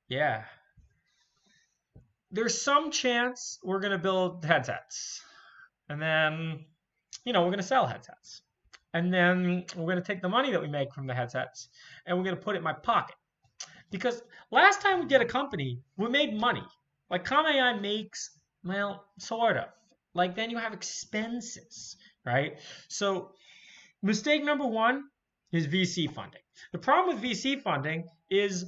Yeah. There's some chance we're going to build headsets. And then, we're going to sell headsets. And then we're going to take the money that we make from the headsets and we're going to put it in my pocket. Because last time we did a company, we made money. Like ComAI makes, well, sort of. Like then you have expenses, right? So mistake number one is VC funding. The problem with VC funding is,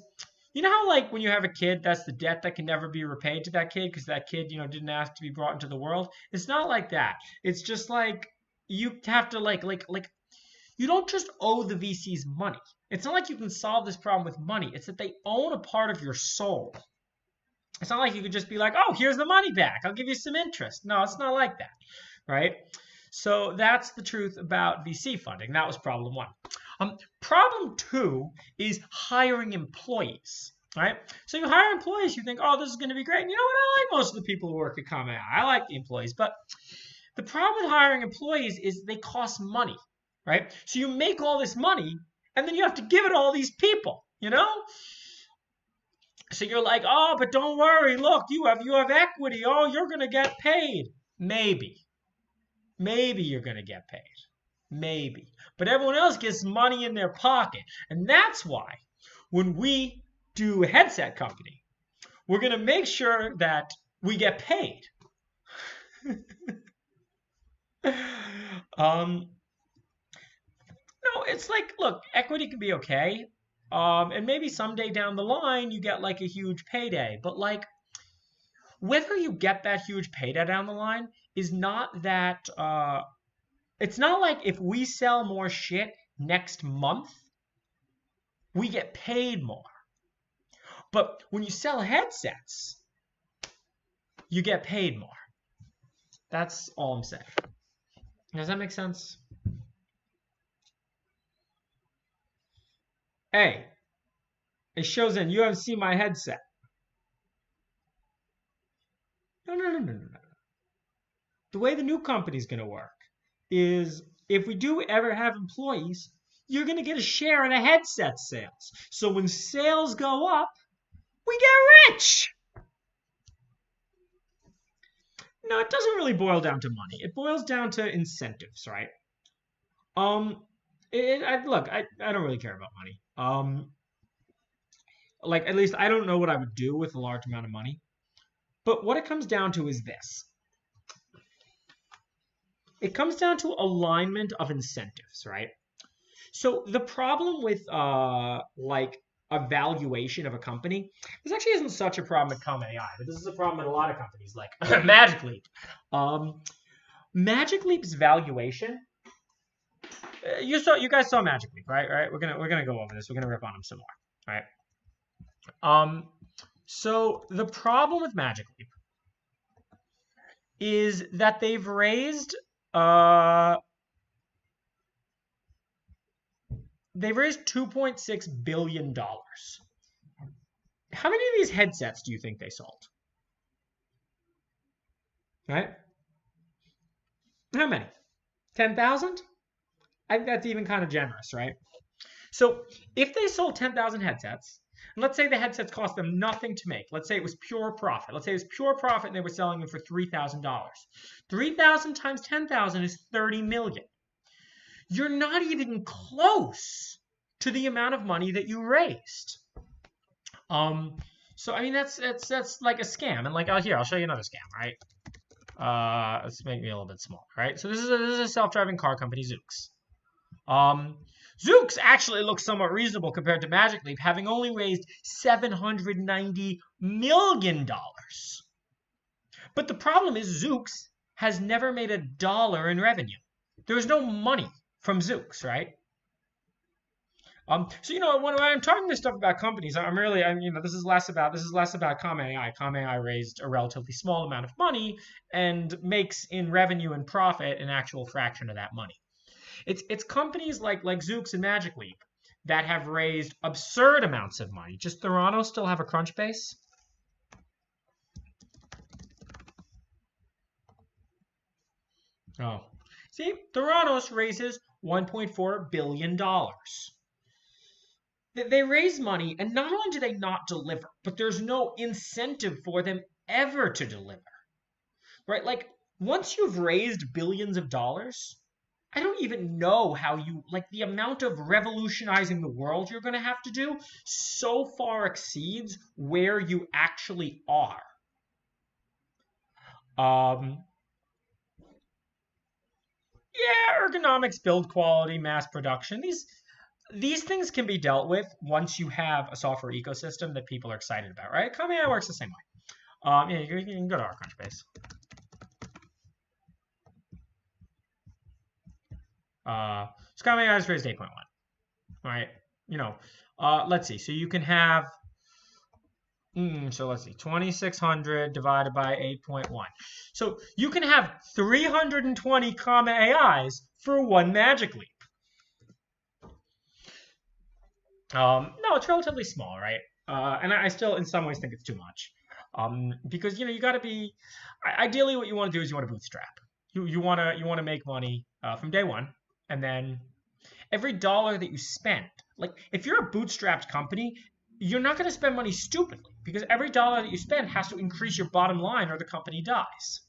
you know how like when you have a kid, that's the debt that can never be repaid to that kid because that kid, didn't ask to be brought into the world. It's not like that. It's just like you have to like you don't just owe the VCs money. It's not like you can solve this problem with money. It's that they own a part of your soul. It's not like you could just be like, oh, here's the money back. I'll give you some interest. No, it's not like that, right? So that's the truth about VC funding. That was problem one. Problem two is hiring employees, right? So you hire employees, you think, oh, this is going to be great. And you know what? I like most of the people who work at ComAI. I like the employees. But the problem with hiring employees is they cost money, right? So you make all this money, and then you have to give it to all these people, So you're like, oh, but don't worry. Look, you have equity. Oh, you're going to get paid. Maybe you're going to get paid. Maybe. But everyone else gets money in their pocket. And that's why when we do a headset company, we're going to make sure that we get paid. No, it's like, look, equity can be okay. And maybe someday down the line you get like a huge payday. But like whether you get that huge payday down the line is not that it's not like if we sell more shit next month, we get paid more. But when you sell headsets, you get paid more. That's all I'm saying. Does that make sense? Hey, it shows in you haven't seen my headset. No. The way the new company is going to work is if we do ever have employees, you're going to get a share in the headset sales. So when sales go up, we get rich. No, it doesn't really boil down to money. It boils down to incentives, right? Look, I don't really care about money. Like at least I don't know what I would do with a large amount of money. But what it comes down to is this. It comes down to alignment of incentives, right? So the problem with like a valuation of a company, this actually isn't such a problem at ComAI, but this is a problem at a lot of companies like Magic Leap. Magic Leap's valuation. You guys saw Magic Leap, right? Right. We're gonna go over this. We're gonna rip on them some more, right? So the problem with Magic Leap is that they've raised $2.6 billion. How many of these headsets do you think they sold? Right? How many? 10,000? I think that's even kind of generous, right? So if they sold 10,000 headsets, and let's say the headsets cost them nothing to make. Let's say it was pure profit. Let's say it was pure profit and they were selling them for $3,000. 3,000 times 10,000 is 30 million. You're not even close to the amount of money that you raised. So I mean that's like a scam. And like here, I'll show you another scam, right? Let's make me a little bit smaller, right? So this is a self-driving car company, Zoox. Zoox actually looks somewhat reasonable compared to Magic Leap, having only raised $790 million. But the problem is Zoox has never made $1 in revenue. There's no money from Zoox, right? So when I'm talking this stuff about companies, this is less about ComAI. ComAI raised a relatively small amount of money and makes in revenue and profit an actual fraction of that money. It's companies like Zoox and Magic Leap that have raised absurd amounts of money. Does Theranos still have a crunch base? Oh. See, Theranos raises $1.4 billion. They raise money, and not only do they not deliver, but there's no incentive for them ever to deliver, right? Like, once you've raised billions of dollars, I don't even know how you, like, the amount of revolutionizing the world you're going to have to do so far exceeds where you actually are. Um, yeah, ergonomics, build quality, mass production. These things can be dealt with once you have a software ecosystem that people are excited about, right? Kamiya works the same way. Yeah, you can go to our Crunchbase. So Kamiya has raised 8.1, right? Let's see. So you can have, so let's see, 2,600 divided by 8.1. So you can have 320 comma AIs for one magic leap. No, it's relatively small, right? And I still, in some ways, think it's too much. Because you got to be. Ideally, what you want to do is you want to bootstrap. You want to make money from day one, and then every dollar that you spend, like if you're a bootstrapped company, you're not going to spend money stupidly because every dollar that you spend has to increase your bottom line, or the company dies.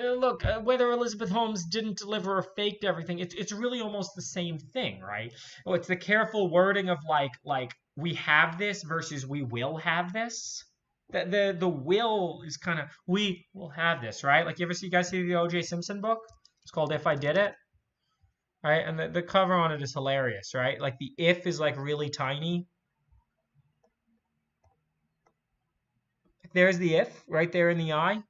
Look, whether Elizabeth Holmes didn't deliver or faked everything, it's really almost the same thing, right? Oh, it's the careful wording of like we have this versus we will have this. The will is kind of we will have this, right? Like you guys see the O.J. Simpson book? It's called If I Did It, right? And the cover on it is hilarious, right? Like the if is like really tiny. There's the if right there in the eye.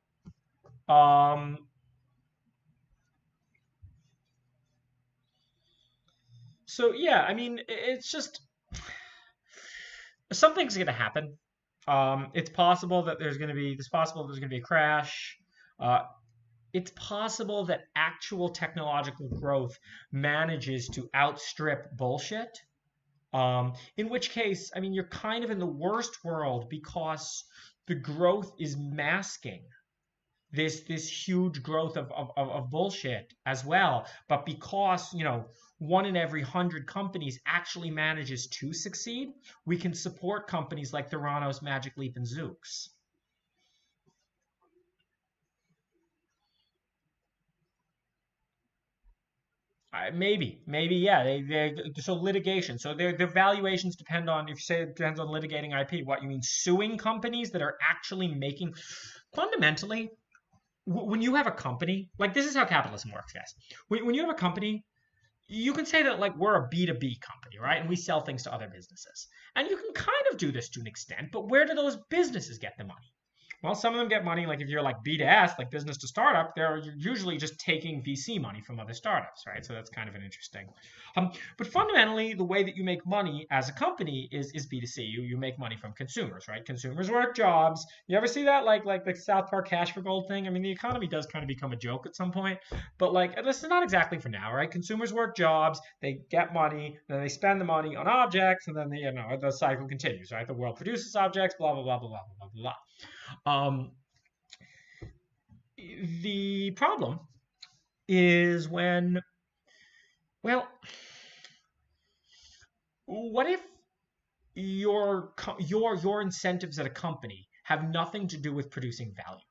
So yeah, I mean, it's just something's going to happen. It's possible that there's going to be a crash. Uh, it's possible that actual technological growth manages to outstrip bullshit. In which case, I mean, you're kind of in the worst world because the growth is masking this huge growth of bullshit as well. But because, 1 in every 100 companies actually manages to succeed, we can support companies like Theranos, Magic Leap, and Zoox. Maybe, yeah. So litigation. So their valuations depend on, if you say it depends on litigating IP, what you mean suing companies that are actually making. Fundamentally, when you have a company, like this is how capitalism works, guys. When you have a company, you can say that like we're a B2B company, right? And we sell things to other businesses. And you can kind of do this to an extent, but where do those businesses get the money? Well, some of them get money, like if you're like B2S, like business to startup, they're usually just taking VC money from other startups, right? So that's kind of an interesting. But fundamentally, the way that you make money as a company is B2C. You make money from consumers, right? Consumers work jobs. You ever see that like the South Park Cash for Gold thing? I mean, the economy does kind of become a joke at some point, but like this is not exactly for now, right? Consumers work jobs, they get money, then they spend the money on objects, and then the cycle continues, right? The world produces objects, blah blah blah blah blah blah blah. The problem is when, well, what if your incentives at a company have nothing to do with producing value?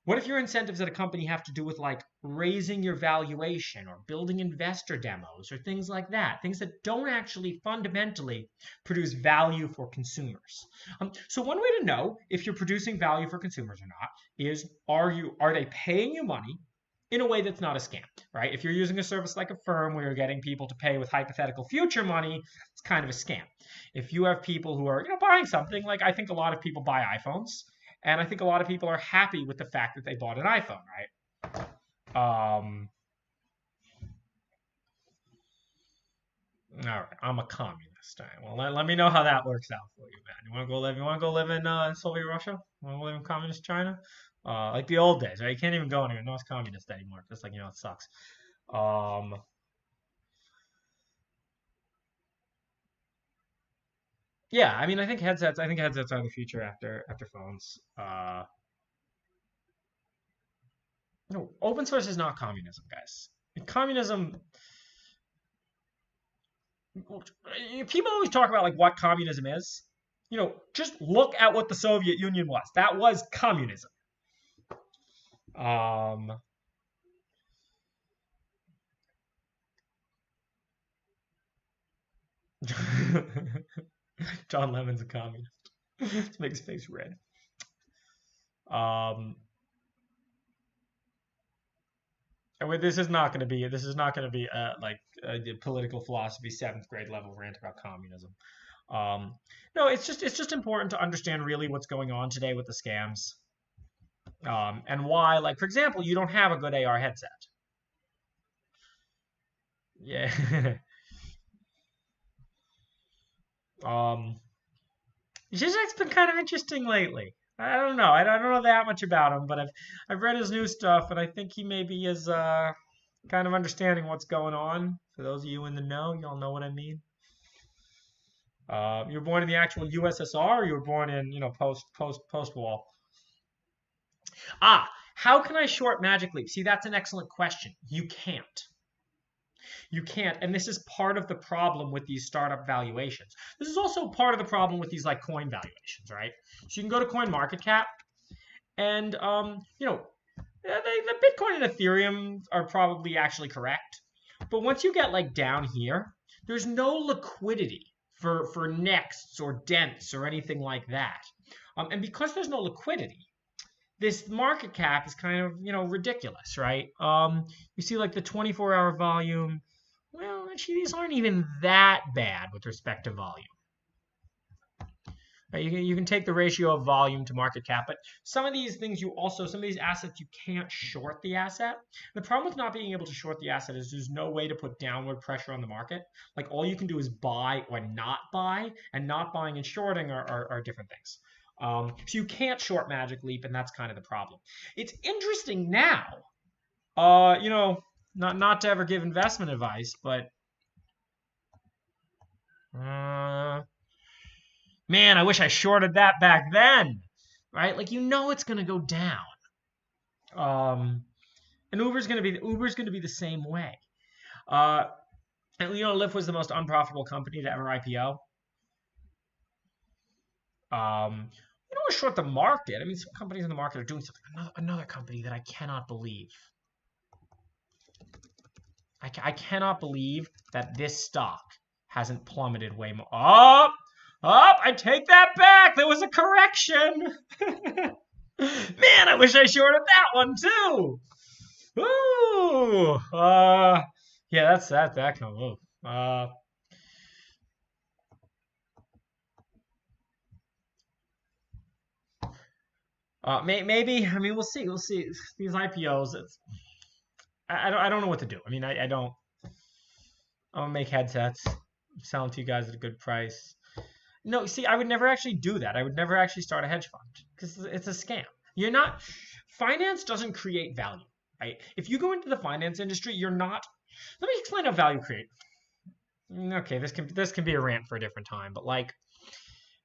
What if your incentives at a company have to do with like raising your valuation or building investor demos or things like that? Things that don't actually fundamentally produce value for consumers. So one way to know if you're producing value for consumers or not is are they paying you money in a way that's not a scam, right? If you're using a service like Affirm where you're getting people to pay with hypothetical future money, it's kind of a scam. If you have people who are buying something, like I think a lot of people buy iPhones. And I think a lot of people are happy with the fact that they bought an iPhone, right? All right, I'm a communist. All right, well, let me know how that works out for you, man. You want to go live in Soviet Russia? You want to live in communist China? Like the old days, right? You can't even go anywhere. No, it's communist anymore. Just like, it sucks. Yeah, I mean, I think headsets are the future after phones. Open source is not communism, guys. Communism People always talk about like what communism is. Just look at what the Soviet Union was. That was communism. Um, John Lemon's a communist. This makes his face red. Um, and this is not going to be like a political philosophy 7th grade level rant about communism. No, it's just important to understand really what's going on today with the scams, and why. Like for example, you don't have a good AR headset. Yeah. um, Zizek's been kind of interesting lately. I don't know. I don't know that much about him, but I've read his new stuff, and I think he maybe is kind of understanding what's going on. For those of you in the know, y'all know what I mean. You were born in the actual USSR, or you were born in post wall. How can I short Magic Leap? See, that's an excellent question. You can't. You can't, and this is part of the problem with these startup valuations. This is also part of the problem with these like coin valuations, right? So you can go to CoinMarketCap, and the Bitcoin and Ethereum are probably actually correct, but once you get like down here, there's no liquidity for nexts or dents or anything like that, and because there's no liquidity, this market cap is kind of ridiculous, right? You see like the 24-hour volume. Well, actually, these aren't even that bad with respect to volume. Right, you can take the ratio of volume to market cap, but some of these assets you can't short the asset. The problem with not being able to short the asset is there's no way to put downward pressure on the market. Like all you can do is buy or not buy, and not buying and shorting are different things. So you can't short Magic Leap, and that's kind of the problem. It's interesting now, not to ever give investment advice, but man, I wish I shorted that back then, right? Like it's gonna go down, and Uber's gonna be the same way. And Lyft was the most unprofitable company to ever IPO. You don't want to short the market. I mean, some companies in the market are doing something. Another company that I cannot believe. I cannot believe that this stock hasn't plummeted way more. I take that back. There was a correction. Man, I wish I shorted that one too. Ooh. Yeah, that's that kind of move. Maybe. I mean, we'll see. We'll see. These IPOs. I don't know what to do. I mean, I don't. I'm gonna make headsets, sell them to you guys at a good price. No, see, I would never actually do that. I would never actually start a hedge fund because it's a scam. Finance doesn't create value, right? If you go into the finance industry, you're not. Let me explain how value create. Okay, this can be a rant for a different time, but like,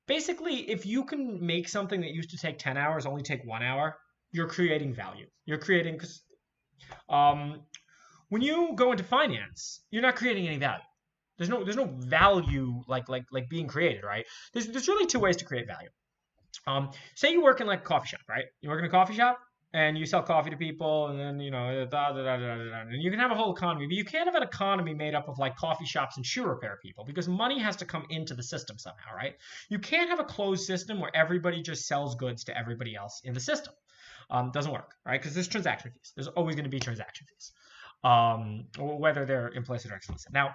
basically, if you can make something that used to take 10 hours only take 1 hour, you're creating value. You're creating because. When you go into finance, you're not creating any value. There's no value like being created, right? There's really two ways to create value. Say you work in like a coffee shop, right? You work in a coffee shop and you sell coffee to people, and then and you can have a whole economy, but you can't have an economy made up of like coffee shops and shoe repair people because money has to come into the system somehow, right? You can't have a closed system where everybody just sells goods to everybody else in the system. Doesn't work, right? Because there's transaction fees. There's always going to be transaction fees, whether they're implicit or explicit. Now,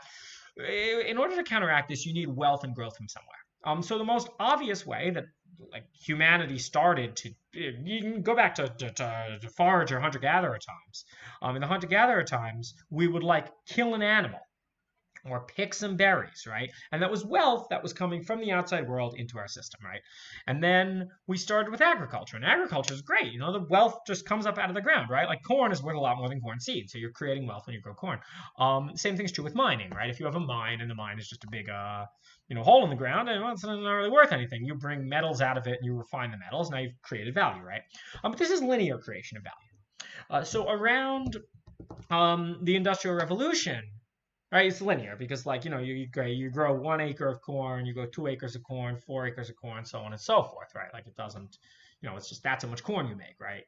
in order to counteract this, you need wealth and growth from somewhere. So the most obvious way that like humanity started to, you can go back to forage or hunter-gatherer times. In the hunter-gatherer times, we would like kill an animal or pick some berries, right? And that was wealth that was coming from the outside world into our system, right? And then we started with agriculture, and agriculture is great. The wealth just comes up out of the ground, right? Like corn is worth a lot more than corn seed, so you're creating wealth when you grow corn. Same thing's true with mining, right? If you have a mine and the mine is just a big, hole in the ground, and it's not really worth anything. You bring metals out of it and you refine the metals. Now you've created value, right? But this is linear creation of value. So around the Industrial Revolution, right? It's linear because, like, you grow 1 acre of corn, you grow 2 acres of corn, 4 acres of corn, so on and so forth, right? Like, it doesn't, it's just that's how much corn you make, right?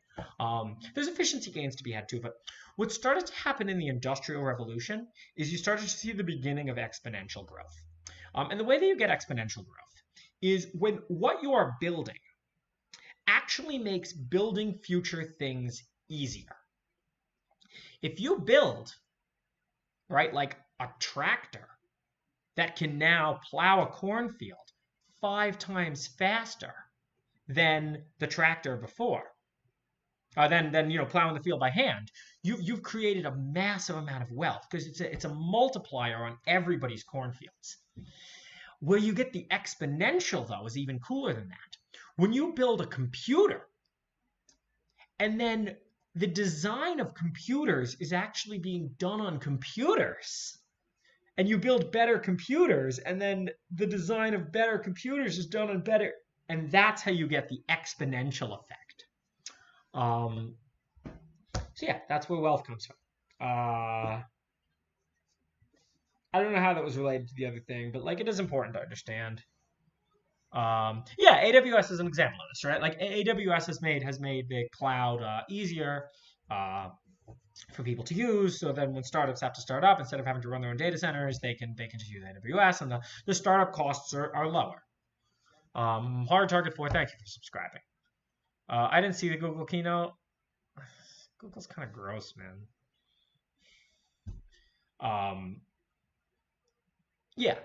There's efficiency gains to be had too, but what started to happen in the Industrial Revolution is you started to see the beginning of exponential growth. And the way that you get exponential growth is when what you are building actually makes building future things easier. If you build, right, like a tractor that can now plow a cornfield 5 times faster than the tractor before, than plowing the field by hand, you've created a massive amount of wealth because it's a multiplier on everybody's cornfields. Where you get the exponential, though, is even cooler than that. When you build a computer, and then the design of computers is actually being done on computers, and you build better computers, and then the design of better computers is done on better, and that's how you get the exponential effect. So yeah, that's where wealth comes from. I don't know how that was related to the other thing, but like it is important to understand. Yeah, AWS is an example of this, right? Like AWS has made the cloud easier for people to use. So then when startups have to start up, instead of having to run their own data centers, they can just use AWS, and the startup costs are lower. Hard Target 4, thank you for subscribing. I didn't see the Google keynote. Google's kind of gross, man. Yeah.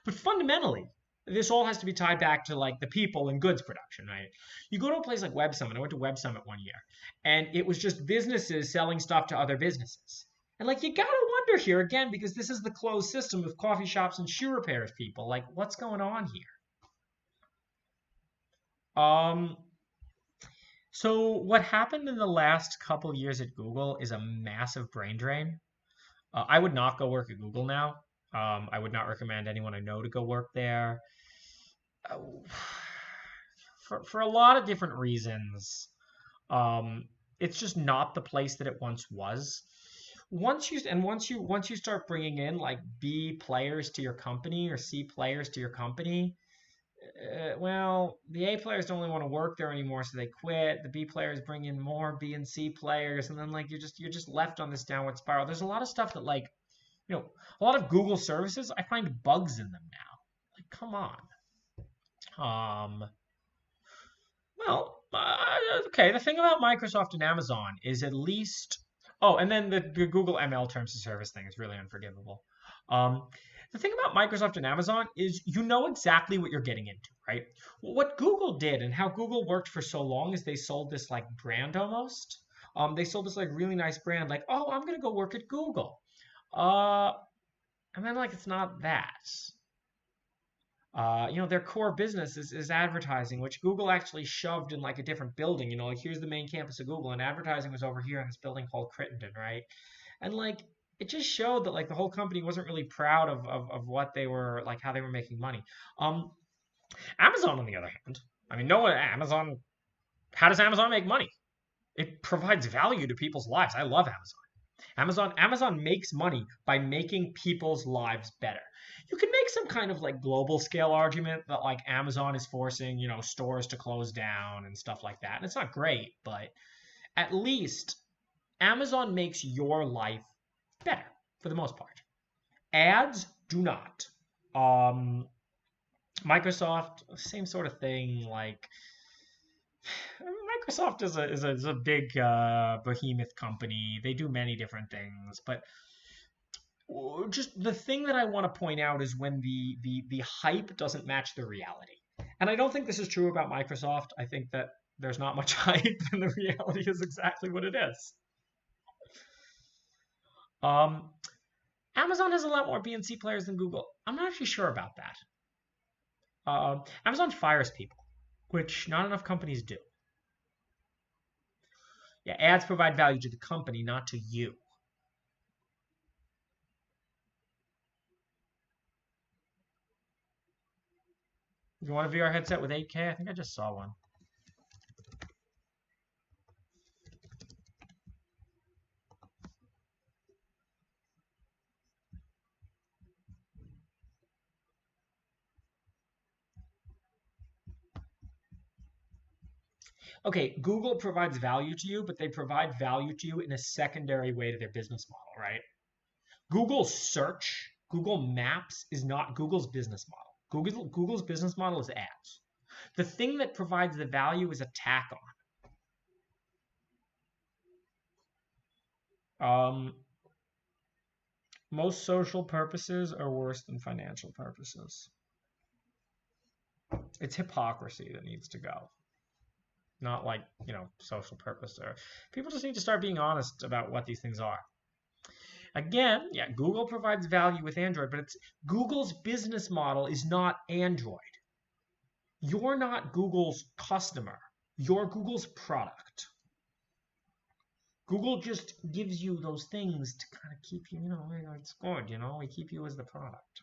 But fundamentally, this all has to be tied back to like the people and goods production, right? You go to a place like Web Summit. I went to Web Summit one year, and it was just businesses selling stuff to other businesses. And like, you gotta wonder here again, because this is the closed system of coffee shops and shoe repairs people. Like, what's going on here? So what happened in the last couple of years at Google is a massive brain drain. I would not go work at Google now. I would not recommend anyone I know to go work there. For a lot of different reasons. It's just not the place that it once was. Once you start bringing in like B players to your company or C players to your company, well, the A players don't really want to work there anymore, so they quit. The B players bring in more B and C players, and then like you're just left on this downward spiral. There's a lot of stuff that like, a lot of Google services, I find bugs in them now. Like, come on. Okay. The thing about Microsoft and Amazon is at least. Oh, and then the Google ML terms of service thing is really unforgivable. The thing about Microsoft and Amazon is you know exactly what you're getting into, right? What Google did and how Google worked for so long is they sold this like brand almost. They sold this like really nice brand, like, oh, I'm gonna go work at Google. And then like it's not that. Their core business is advertising, which Google actually shoved in like a different building. Like here's the main campus of Google, and advertising was over here in this building called Crittenden, right? And like it just showed that like the whole company wasn't really proud of what they were like, how they were making money. Amazon, on the other hand, I mean, how does Amazon make money? It provides value to people's lives. I love Amazon makes money by making people's lives better. You can make some kind of like global scale argument that like Amazon is forcing, stores to close down and stuff like that. And it's not great, but at least Amazon makes your life better for the most part. Ads do not. Microsoft, same sort of thing. Like Microsoft is a big behemoth company. They do many different things, but just the thing that I want to point out is when the hype doesn't match the reality. And I don't think this is true about Microsoft. I think that there's not much hype and the reality is exactly what it is. Amazon has a lot more B and C players than Google. I'm not actually sure about that. Amazon fires people, which not enough companies do. Yeah, ads provide value to the company, not to you. You want a VR headset with 8K? I think I just saw one. Okay, Google provides value to you, but they provide value to you in a secondary way to their business model, right? Google search, Google Maps is not Google's business model. Google's business model is ads. The thing that provides the value is a tack on. Most social purposes are worse than financial purposes. It's hypocrisy that needs to go. Not like, social purpose. Or people just need to start being honest about what these things are. Again, yeah, Google provides value with Android, but Google's business model is not Android. You're not Google's customer. You're Google's product. Google just gives you those things to kind of keep you, it's good, we keep you as the product.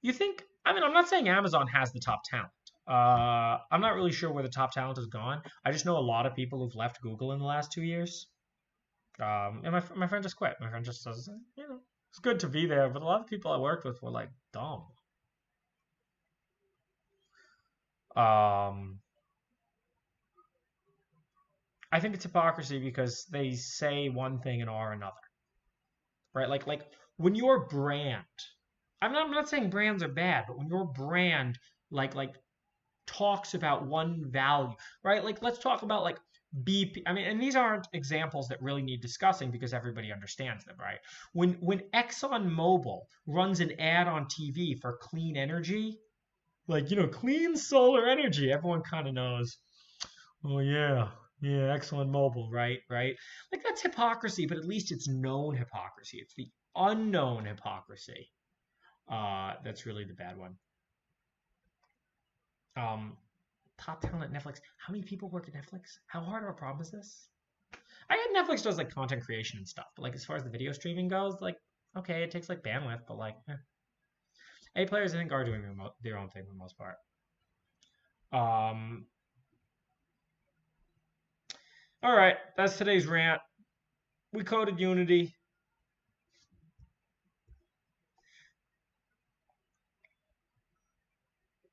You think, I'm not saying Amazon has the top talent. I'm not really sure where the top talent has gone. I just know a lot of people who've left Google in the last 2 years. And my friend just quit. My friend just says, it's good to be there, but a lot of people I worked with were like dumb. I think it's hypocrisy because they say one thing and are another, right? Like when your brand, I'm not saying brands are bad, but when your brand like talks about one value, right? Like let's talk about like BP. And these aren't examples that really need discussing because everybody understands them, right? When ExxonMobil runs an ad on TV for clean energy, like clean solar energy, everyone kind of knows. Oh yeah, ExxonMobil, right? Like that's hypocrisy, but at least it's known hypocrisy. It's the unknown hypocrisy that's really the bad one. Top talent at Netflix. How many people work at Netflix? How hard of a problem is this? I get Netflix does like content creation and stuff, but like as far as the video streaming goes, like okay, it takes like bandwidth, but like A players I think are doing their own thing for the most part. All right, that's today's rant. We coded Unity.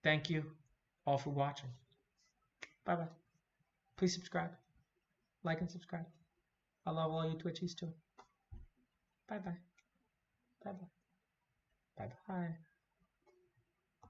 Thank you all for watching. Bye-bye. Please subscribe. Like and subscribe. I love all you Twitchies too. Bye-bye. Bye-bye. Bye-bye.